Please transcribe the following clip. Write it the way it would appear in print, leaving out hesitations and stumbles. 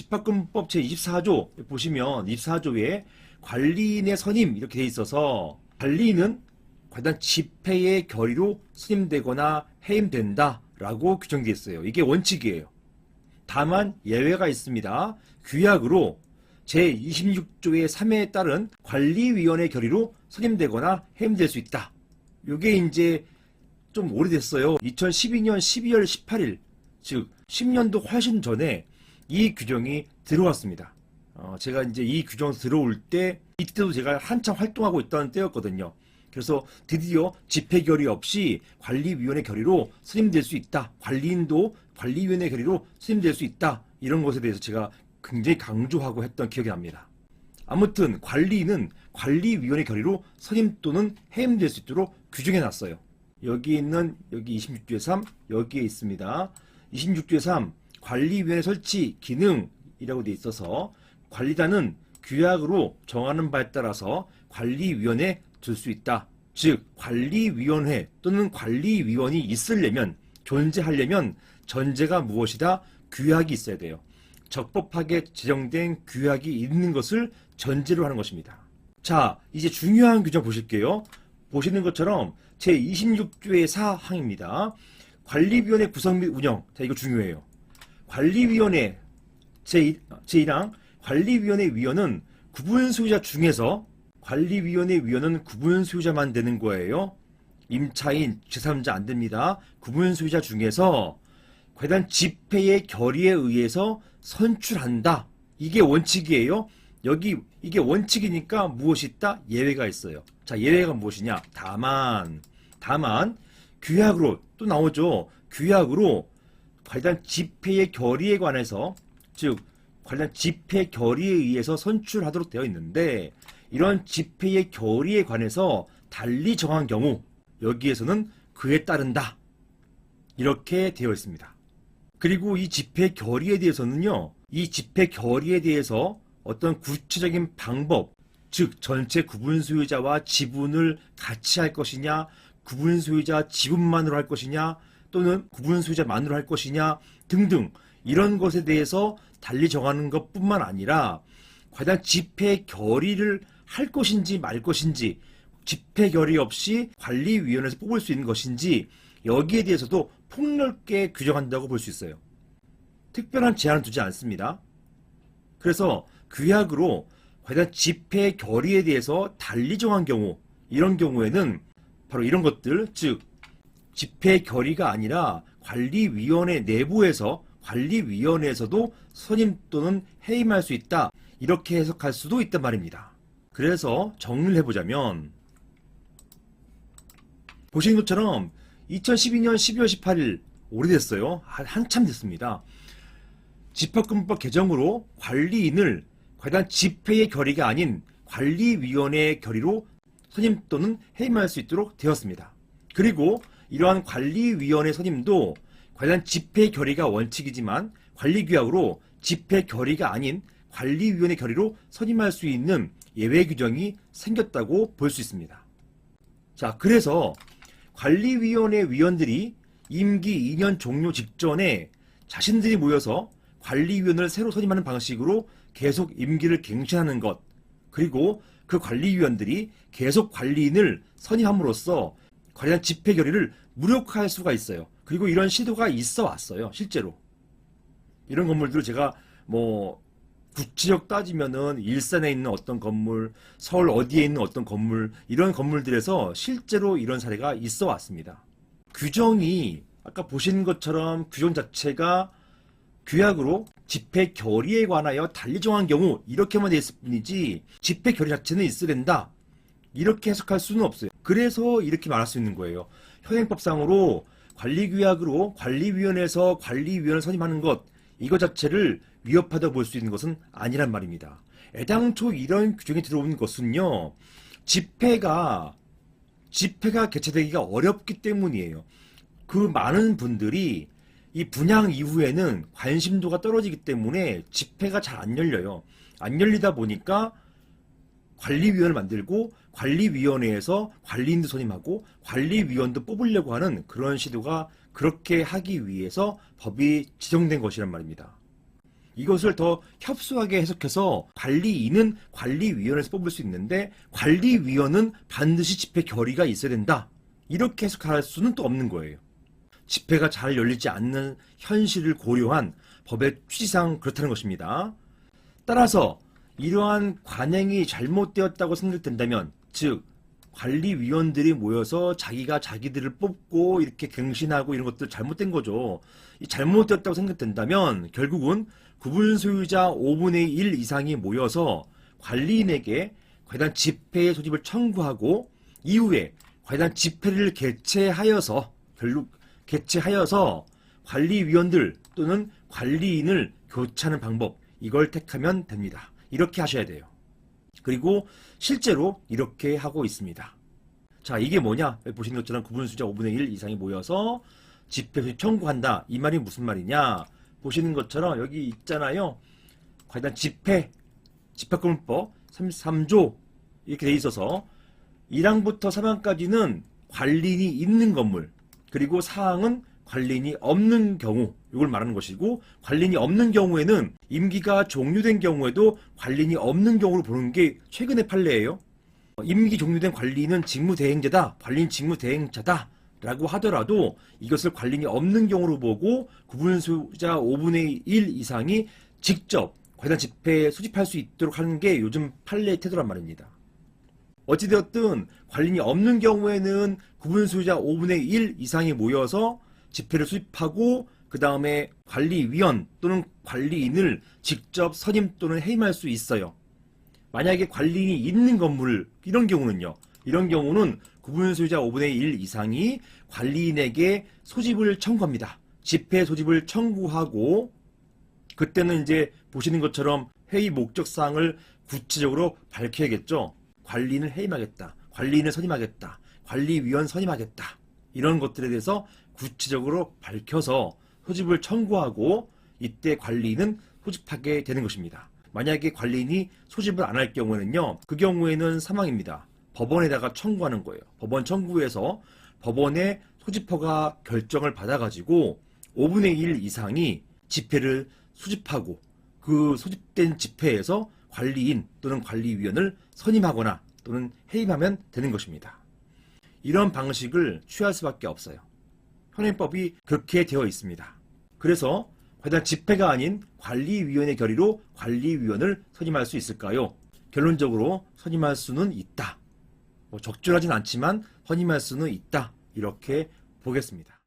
집합금법 제24조 보시면 24조에 관리인의 선임 이렇게 돼 있어서 관리인은 과단 집회의 결의로 선임되거나 해임된다 라고 규정되어 있어요. 이게 원칙이에요. 다만 예외가 있습니다. 규약으로 제26조의 3회에 따른 관리위원회 결의로 선임되거나 해임될 수 있다. 이게 이제 좀 오래됐어요. 2012년 12월 18일, 즉 10년도 훨씬 전에 이 규정이 들어왔습니다. 제가 이제 이 규정 들어올 때 이때도 제가 한참 활동하고 있던 때였거든요. 그래서 드디어 집회 결의 없이 관리위원회 결의로 선임될 수 있다. 관리인도 관리위원회 결의로 선임될 수 있다. 이런 것에 대해서 제가 굉장히 강조하고 했던 기억이 납니다. 아무튼 관리인은 관리위원회 결의로 선임 또는 해임될 수 있도록 규정해 놨어요. 여기 있는 여기 26조의 3 여기에 있습니다. 26조의 3 관리위원회 설치 기능이라고 되어 있어서 관리단은 규약으로 정하는 바에 따라서 관리위원회에 줄 수 있다. 즉 관리위원회 또는 관리위원이 있으려면 존재하려면 전제가 무엇이다? 규약이 있어야 돼요. 적법하게 제정된 규약이 있는 것을 전제로 하는 것입니다. 자, 이제 중요한 규정 보실게요. 보시는 것처럼 제26조의 4항입니다. 관리위원회 구성 및 운영. 자, 이거 중요해요. 관리위원회 제1항 관리위원회 위원은 구분 소유자 중에서 관리위원회 위원은 구분 소유자만 되는 거예요. 임차인, 제3자 안 됩니다. 구분 소유자 중에서 과단 집회의 결의에 의해서 선출한다. 이게 원칙이에요. 여기 이게 원칙이니까 무엇이 있다? 예외가 있어요. 자, 예외가 무엇이냐? 다만 규약으로 또 나오죠. 규약으로 과단 집회의 결의에 관해서 즉 관련 집회 결의에 의해서 선출하도록 되어 있는데 이런 집회의 결의에 관해서 달리 정한 경우 여기에서는 그에 따른다. 이렇게 되어 있습니다. 그리고 이 집회 결의에 대해서는요. 이 집회 결의에 대해서 어떤 구체적인 방법, 즉 전체 구분 소유자와 지분을 같이 할 것이냐, 구분 소유자 지분만으로 할 것이냐, 또는 구분 소유자만으로 할 것이냐 등등 이런 것에 대해서 달리 정하는 것뿐만 아니라 과연 집회 결의를 할 것인지 말 것인지 집회 결의 없이 관리위원회에서 뽑을 수 있는 것인지 여기에 대해서도 폭넓게 규정한다고 볼 수 있어요. 특별한 제한을 두지 않습니다. 그래서 규약으로 과연 집회 결의에 대해서 달리 정한 경우 이런 경우에는 바로 이런 것들 즉 집회 결의가 아니라 관리위원회 내부에서 관리위원회에서도 선임 또는 해임할 수 있다. 이렇게 해석할 수도 있단 말입니다. 그래서 정리를 해보자면 보시는 것처럼 2012년 12월 18일 오래됐어요. 한참 됐습니다. 집합금법 개정으로 관리인을 과연 집회의 결의가 아닌 관리위원회의 결의로 선임 또는 해임할 수 있도록 되었습니다. 그리고 이러한 관리위원회 선임도 과연 집회 결의가 원칙이지만 관리규약으로 집회 결의가 아닌 관리위원회 결의로 선임할 수 있는 예외 규정이 생겼다고 볼 수 있습니다. 자, 그래서 관리위원회 위원들이 임기 2년 종료 직전에 자신들이 모여서 관리위원을 새로 선임하는 방식으로 계속 임기를 갱신하는 것, 그리고 그 관리위원들이 계속 관리인을 선임함으로써 관련 집회 결의를 무력화할 수가 있어요. 그리고 이런 시도가 있어 왔어요. 실제로. 이런 건물들을 제가 구체적 따지면은 일산에 있는 어떤 건물, 서울 어디에 있는 어떤 건물, 이런 건물들에서 실제로 이런 사례가 있어 왔습니다. 규정이 아까 보신 것처럼 규정 자체가 규약으로 집회 결의에 관하여 달리 정한 경우 이렇게만 돼 있을 뿐이지 집회 결의 자체는 있어야 된다. 이렇게 해석할 수는 없어요. 그래서 이렇게 말할 수 있는 거예요. 현행법상으로 관리규약으로 관리위원회에서 관리위원을 선임하는 것 이거 자체를 위협하다 볼 수 있는 것은 아니란 말입니다. 애당초 이런 규정이 들어온 것은요. 집회가 개최되기가 어렵기 때문이에요. 그 많은 분들이 이 분양 이후에는 관심도가 떨어지기 때문에 집회가 잘 안 열려요. 안 열리다 보니까 관리위원을 만들고 관리위원회에서 관리인도 선임하고 관리위원도 뽑으려고 하는 그런 시도가 그렇게 하기 위해서 법이 지정된 것이란 말입니다. 이것을 더 협소하게 해석해서 관리인은 관리위원회에서 뽑을 수 있는데 관리위원은 반드시 집회 결의가 있어야 된다. 이렇게 해석할 수는 또 없는 거예요. 집회가 잘 열리지 않는 현실을 고려한 법의 취지상 그렇다는 것입니다. 따라서 이러한 관행이 잘못되었다고 생각된다면, 즉 관리위원들이 모여서 자기가 자기들을 뽑고 이렇게 갱신하고 이런 것들 잘못된 거죠. 이 잘못되었다고 생각된다면 결국은 구분 소유자 5분의 1 이상이 모여서 관리인에게 관련 집회의 소집을 청구하고 이후에 관련 집회를 개최하여서 관리위원들 또는 관리인을 교체하는 방법, 이걸 택하면 됩니다. 이렇게 하셔야 돼요. 그리고 실제로 이렇게 하고 있습니다. 자, 이게 뭐냐? 보시는 것처럼 구분수자 5분의 1 이상이 모여서 집회 소집 청구한다. 이 말이 무슨 말이냐? 보시는 것처럼 여기 있잖아요. 관련 집회권법 33조 이렇게 돼 있어서 1항부터 3항까지는 관리인이 있는 건물, 그리고 4항은 관리인이 없는 경우, 이걸 말하는 것이고, 관리인이 없는 경우에는 임기가 종료된 경우에도 관리인이 없는 경우로 보는 게 최근의 판례예요. 임기 종료된 관리인은 직무대행자다, 관리인 직무대행자다 라고 하더라도 이것을 관리인이 없는 경우로 보고 구분수자 5분의 1 이상이 직접 관련 집회에 소집할 수 있도록 하는 게 요즘 판례의 태도란 말입니다. 어찌되었든 관리인이 없는 경우에는 구분수자 5분의 1 이상이 모여서 집회를 수집하고 그 다음에 관리위원 또는 관리인을 직접 선임 또는 해임할 수 있어요. 만약에 관리인이 있는 건물, 이런 경우는 구분소유자 5분의 1 이상이 관리인에게 소집을 청구합니다. 집회 소집을 청구하고, 그때는 이제 보시는 것처럼 회의 목적사항을 구체적으로 밝혀야겠죠. 관리인을 해임하겠다, 관리인을 선임하겠다, 관리위원 선임하겠다, 이런 것들에 대해서 구체적으로 밝혀서 소집을 청구하고, 이때 관리인은 소집하게 되는 것입니다. 만약에 관리인이 소집을 안 할 경우에는요, 그 경우에는 사망입니다. 법원에다가 청구하는 거예요. 법원 청구해서 법원의 소집허가 결정을 받아가지고 5분의 1 이상이 집회를 수집하고 그 소집된 집회에서 관리인 또는 관리위원을 선임하거나 또는 해임하면 되는 것입니다. 이런 방식을 취할 수밖에 없어요. 현행법이 그렇게 되어 있습니다. 그래서 과연 집회가 아닌 관리위원회 결의로 관리위원을 선임할 수 있을까요? 결론적으로 선임할 수는 있다. 적절하진 않지만 선임할 수는 있다. 이렇게 보겠습니다.